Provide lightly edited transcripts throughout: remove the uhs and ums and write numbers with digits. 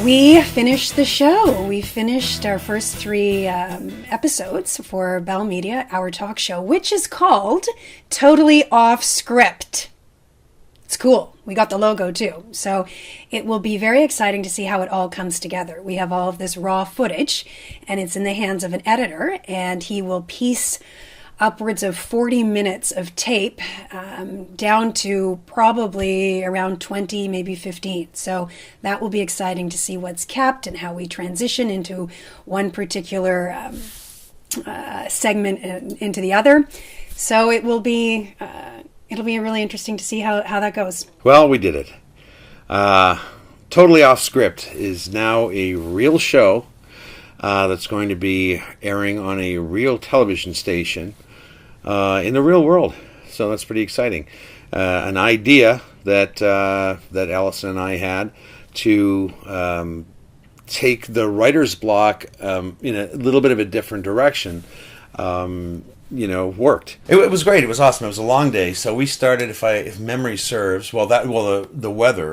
We finished the show. We finished our first 3 episodes for Bell Media, our talk show, which is called Totally Off Script. It's cool. We got the logo too. So it will be very exciting to see how it all comes together. We have all of this raw footage, and it's in the hands of an editor, and he will piece upwards of 40 minutes of tape down to probably around 20, maybe 15. So that will be exciting to see what's kept and how we transition into one particular segment into the other. So it will be it'll be really interesting to see how that goes. Well, we did it. Totally Off Script is now a real show that's going to be airing on a real television station in the real world. So that's pretty exciting. An idea that Allison and I had to take the writer's block in a little bit of a different direction. Worked. It was great. It was awesome. It was a long day. So we started, if memory serves, the weather.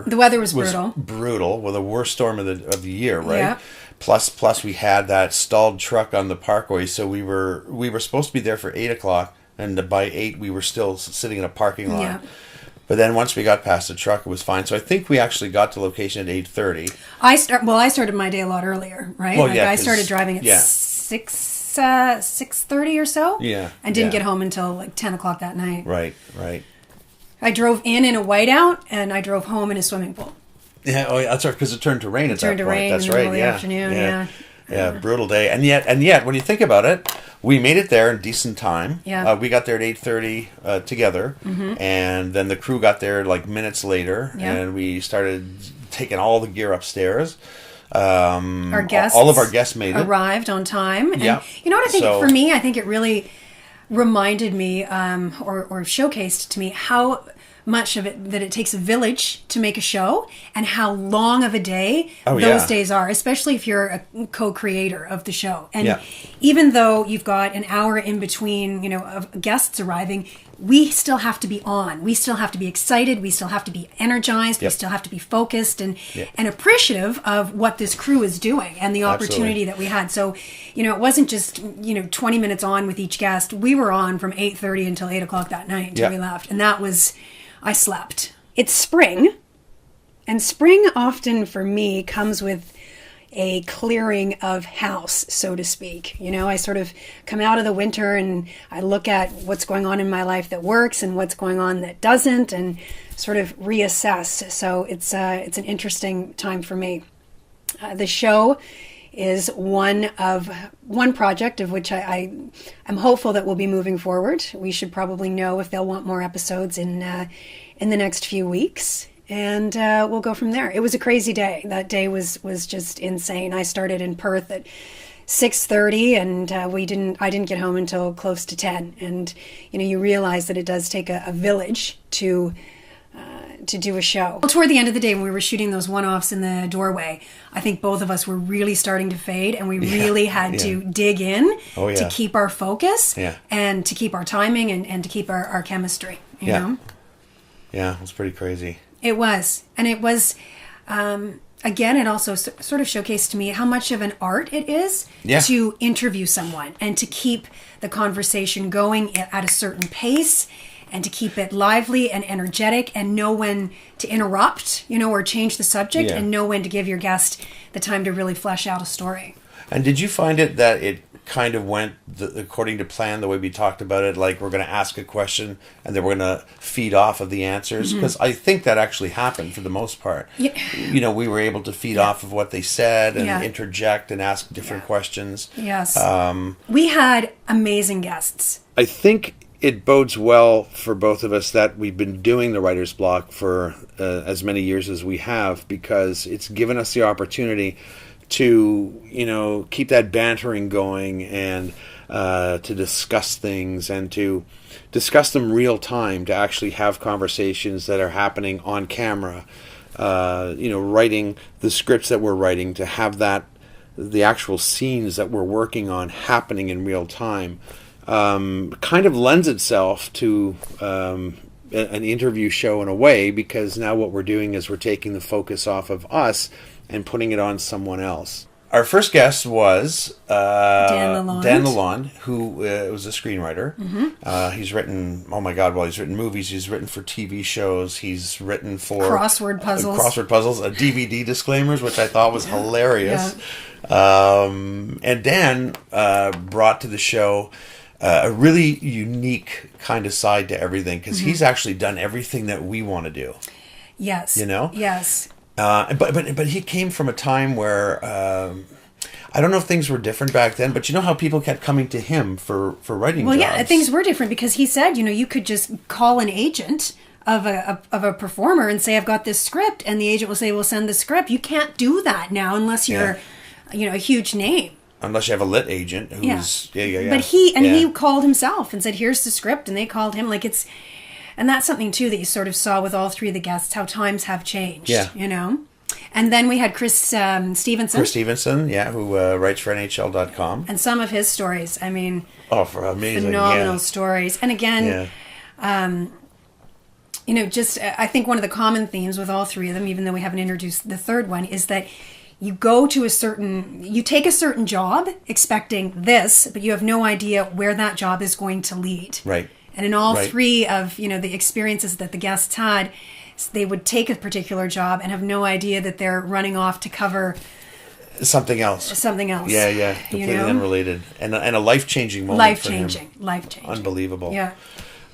The weather was brutal. Brutal. Well, the worst storm of the year, right? Yeah. Plus we had that stalled truck on the parkway. So we were supposed to be there for 8:00, and by 8 we were still sitting in a parking lot. Yeah. But then once we got past the truck, it was fine. So I think we actually got to location at 8:30. I started my day a lot earlier, right? Well, I started driving at 6:30 or so. Yeah. And didn't get home until like 10 o'clock that night. Right. I drove in a whiteout, and I drove home in a swimming pool. Yeah, that's right, because it turned to rain at that point. That's in the right. middle of the afternoon. Yeah, brutal day. And yet, when you think about it, we made it there in decent time. Yeah. We got there at 8:30 together, and then the crew got there like minutes later, and we started taking all the gear upstairs. All of our guests made it. Arrived on time. And yeah. You know what I think, for me, I think it really reminded me or showcased to me how much of it that it takes a village to make a show, and how long of a day those days are, especially if you're a co-creator of the show. And even though you've got an hour in between, of guests arriving, we still have to be on. We still have to be excited. We still have to be energized. We still have to be focused and appreciative of what this crew is doing and the opportunity that we had. So, it wasn't just, 20 minutes on with each guest. We were on from 8:30 until 8 o'clock that night until we left. And that was... I slept. It's spring, and spring often for me comes with a clearing of house, so to speak. I sort of come out of the winter and I look at what's going on in my life that works and what's going on that doesn't, and sort of reassess. So it's an interesting time for me. The show is one project of which I'm hopeful that we'll be moving forward. We should probably know if they'll want more episodes in the next few weeks, and we'll go from there. It was a crazy day. That day was just insane. I started in Perth at 6:30, and I didn't get home until close to 10. And you realize that it does take a village to do a show. Well, toward the end of the day, when we were shooting those one-offs in the doorway, I think both of us were really starting to fade, and we really had to dig in to keep our focus and to keep our timing and to keep our chemistry. You know? Yeah, it was pretty crazy. It was. And it was, again, it also sort of showcased to me how much of an art it is to interview someone and to keep the conversation going at a certain pace, and to keep it lively and energetic, and know when to interrupt, or change the subject, and know when to give your guest the time to really flesh out a story. And did you find it that it kind of went according to plan, the way we talked about it, like we're going to ask a question and then we're going to feed off of the answers? Because I think that actually happened for the most part. Yeah. We were able to feed off of what they said and interject and ask different questions. Yes. We had amazing guests. I think it bodes well for both of us that we've been doing the writer's block for as many years as we have, because it's given us the opportunity to, keep that bantering going, and to discuss things, and to discuss them real time, to actually have conversations that are happening on camera, writing the scripts that we're writing, to have the actual scenes that we're working on happening in real time. Kind of lends itself to an interview show in a way, because now what we're doing is we're taking the focus off of us and putting it on someone else. Our first guest was Dan Lalonde, who was a screenwriter. He's written, he's written movies. He's written for TV shows. He's written for crossword puzzles, DVD disclaimers, which I thought was hilarious. Yeah. And Dan brought to the show a really unique kind of side to everything, because he's actually done everything that we want to do. Yes. You know? Yes. But he came from a time where I don't know if things were different back then, but you know how people kept coming to him for writing jobs? Well, yeah, things were different because he said, you could just call an agent of a performer and say, I've got this script, and the agent will say, well, send the script. You can't do that now unless you're, a huge name. Unless you have a lit agent who's... Yeah. But he called himself and said, here's the script, and they called him. And that's something, too, that you sort of saw with all three of the guests, how times have changed, And then we had Chris Stevenson. Chris Stevenson, who writes for NHL.com. And some of his stories, for amazing, phenomenal stories. And again, I think one of the common themes with all three of them, even though we haven't introduced the third one, is that you take a certain job expecting this, but you have no idea where that job is going to lead. Right. And in all three of, the experiences that the guests had, they would take a particular job and have no idea that they're running off to cover something else. Yeah. Completely unrelated. And a life-changing moment. Life-changing. Unbelievable. Yeah.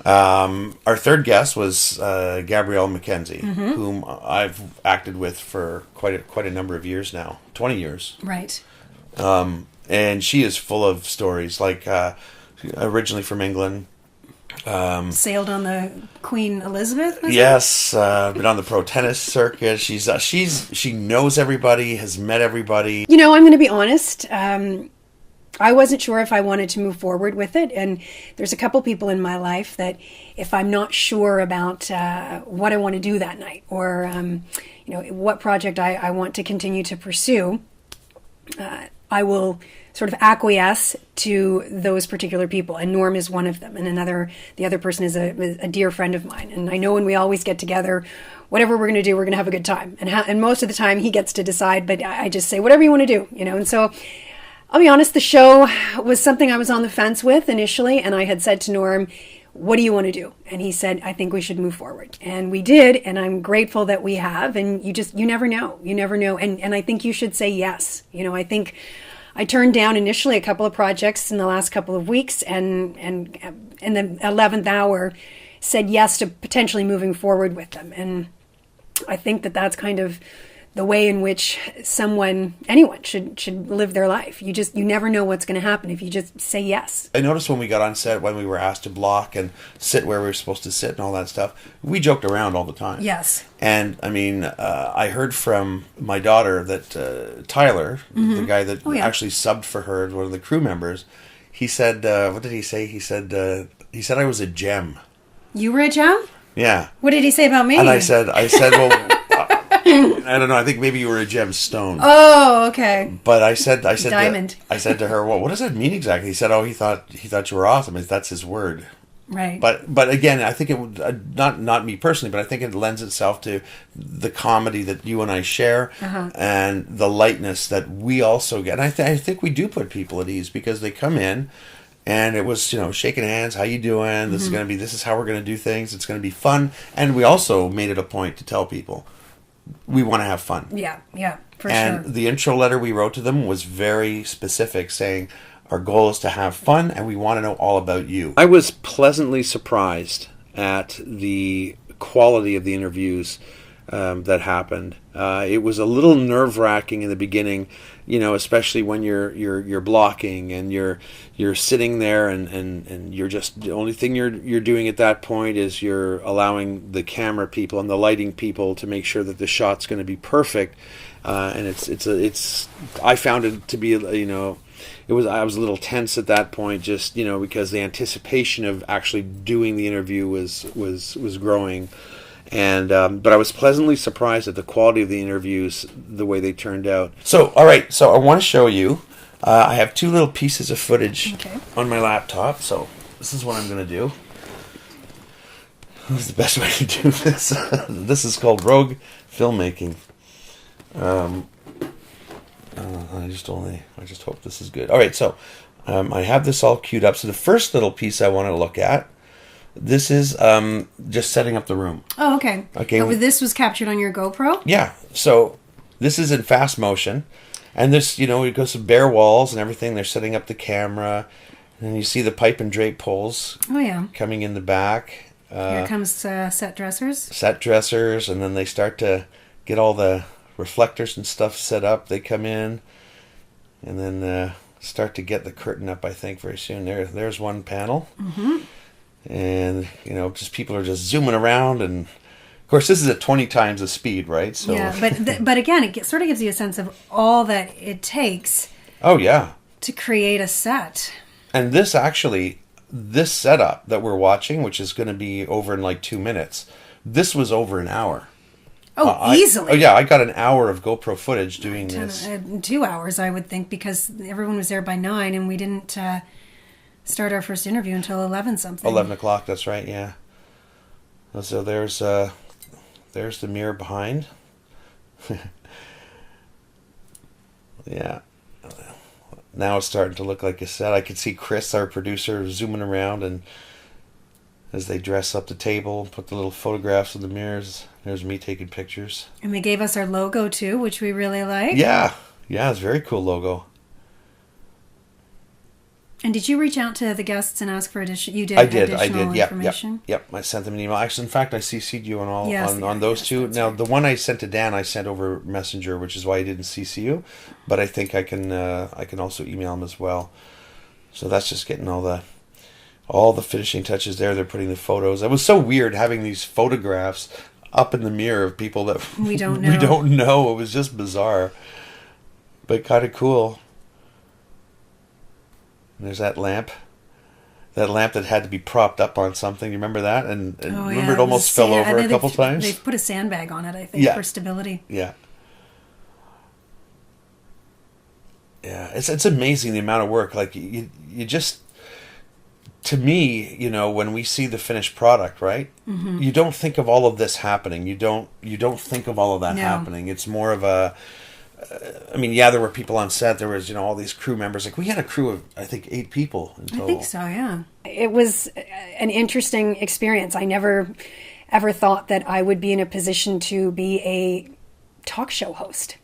Our third guest was Gabrielle McKenzie, whom I've acted with for quite a number of years now, 20 years. Right. And she is full of stories, originally from England. Sailed on the Queen Elizabeth? Yes, been on the pro tennis circuit. She knows everybody, has met everybody. I'm going to be honest. I wasn't sure if I wanted to move forward with it, and there's a couple people in my life that if I'm not sure about what I want to do that night, or what project I want to continue to pursue, I will sort of acquiesce to those particular people, and Norm is one of them, and the other person is a dear friend of mine, and I know when we always get together, whatever we're going to do, we're going to have a good time, and most of the time he gets to decide, but I just say whatever you want to do, and so I'll be honest, the show was something I was on the fence with initially, and I had said to Norm, what do you want to do? And he said, I think we should move forward. And we did, and I'm grateful that we have, and you never know. You never know. And I think you should say yes. I think I turned down initially a couple of projects in the last couple of weeks, and in the 11th hour said yes to potentially moving forward with them. And I think that that's kind of the way in which anyone should live their life. You never know what's going to happen if you just say yes. I noticed when we got on set, when we were asked to block and sit where we were supposed to sit and all that stuff, we joked around all the time. Yes. And I heard from my daughter that Tyler, the guy that actually subbed for her, one of the crew members, he said, what did he say? He said I was a gem. You were a gem? Yeah. What did he say about me? And I said, well, I don't know. I think maybe you were a gemstone. Oh, okay. But I said diamond. I said to her, well, what does that mean exactly? He said, he thought you were awesome. That's his word. Right. But again, I think it would not me personally, but I think it lends itself to the comedy that you and I share, and the lightness that we also get. And I think we do put people at ease because they come in. And it was, shaking hands. How you doing? This is how we're going to do things. It's going to be fun. And we also made it a point to tell people we want to have fun. Yeah, for sure. And the intro letter we wrote to them was very specific, saying our goal is to have fun and we want to know all about you. I was pleasantly surprised at the quality of the interviews that happened. It was a little nerve-wracking in the beginning, especially when you're blocking and you're sitting there and you're just, the only thing you're doing at that point is you're allowing the camera people and the lighting people to make sure that the shot's going to be perfect. And it's I found it to be, I was a little tense at that point, just because the anticipation of actually doing the interview was growing. And but I was pleasantly surprised at the quality of the interviews, the way they turned out. So, all right. So I want to show you. I have two little pieces of footage on my laptop. So this is what I'm going to do. This is the best way to do this. This is called Rogue Filmmaking. I just hope this is good. All right, so I have this all queued up. So the first little piece I want to look at, this is just setting up the room. Oh, okay. Okay. Oh, this was captured on your GoPro? Yeah. So this is in fast motion. And this, it goes to bare walls and everything. They're setting up the camera. And you see the pipe and drape poles coming in the back. Here comes set dressers. Set dressers. And then they start to get all the reflectors and stuff set up. They come in. And then start to get the curtain up, I think, very soon. There's one panel. Mm-hmm. And, just people are just zooming around. And, of course, this is at 20 times the speed, right? So yeah, but again, it sort of gives you a sense of all that it takes. Oh, yeah. To create a set. And this setup that we're watching, which is going to be over in like 2 minutes, this was over an hour. Oh, easily. I got an hour of GoPro footage doing this. 2 hours, I would think, because everyone was there by 9 and we didn't start our first interview until 11 something. 11 o'clock, that's right, yeah. So there's the mirror behind. Yeah. Now it's starting to look like a set. I could see Chris, our producer, zooming around, and as they dress up the table, put the little photographs of the mirrors. There's me taking pictures. And they gave us our logo too, which we really like. Yeah, it's a very cool logo. And did you reach out to the guests and ask for additional? You did. I did. Information? Yep. I sent them an email. Actually, in fact, I CC'd you on those two. Now, the one I sent to Dan, I sent over Messenger, which is why I didn't CC you. But I think I can also email him as well. So that's just getting all the finishing touches there. They're putting the photos. It was so weird having these photographs up in the mirror of people that we don't know. We don't know. It was just bizarre, but kind of cool. And there's that lamp that had to be propped up on something. You remember that? And remember it almost fell over a couple times? They put a sandbag on it, I think, for stability. Yeah. Yeah, it's amazing the amount of work. Like, you just... To me, when we see the finished product, right? Mm-hmm. You don't think of all of this happening. You don't think of all of that happening. It's more of a... there were people on set. There was, all these crew members. Like, we had a crew of, I think, 8 people in total. I think so, yeah. It was an interesting experience. I never ever thought that I would be in a position to be a talk show host.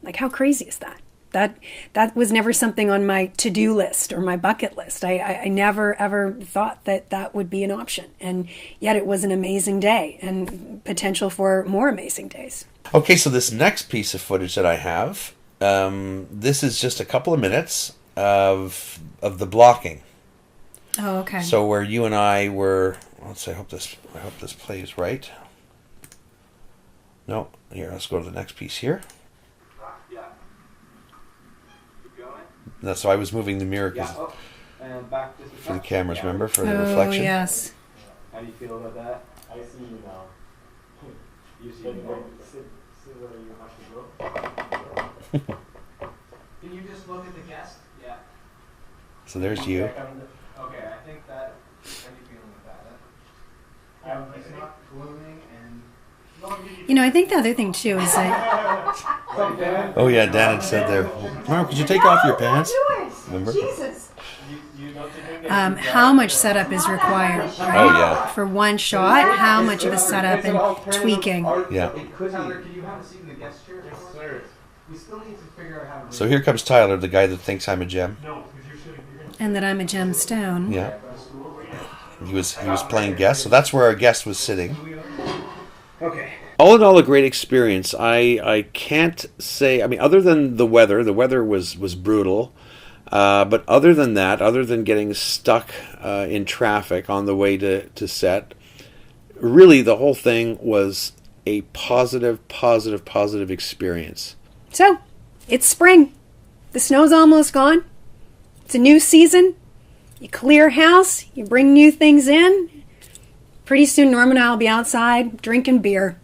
Like, how crazy is that? That was never something on my to-do list or my bucket list. I never, ever thought that would be an option. And yet it was an amazing day and potential for more amazing days. Okay, so this next piece of footage that I have, this is just a couple of minutes of the blocking. Oh, okay. So where you and I were, I hope this plays right. No, here, let's go to the next piece here. Yeah. Keep going. No, so I was moving the mirror and back just for the cameras, remember, for the Oh, reflection. yes. How do you feel about that? I see you now. You see me? See where you have to go. Can you just look at the guest? Yeah. So there's you. Okay, I think that. How are you feeling with that? It's not blooming and. I think the other thing too is that. Oh yeah, Dan had said there. Mark, could you take off your pants? Remember? Jesus. How much setup is required, right? Oh yeah. For one shot, how much of a setup and tweaking? Yeah. Tyler, can you have a seat in the guest chair? Yes, sir. We still need to figure out how to. So here comes Tyler, the guy that thinks I'm a gem. And that I'm a gemstone. Yeah. He was playing guest, so that's where our guest was sitting. Okay. All in all, a great experience. I can't say. Other than the weather was brutal. But other than that, other than getting stuck in traffic on the way to set, really the whole thing was a positive experience. So, it's spring. The snow's almost gone. It's a new season. You clear house. You bring new things in. Pretty soon Norm and I will be outside drinking beer.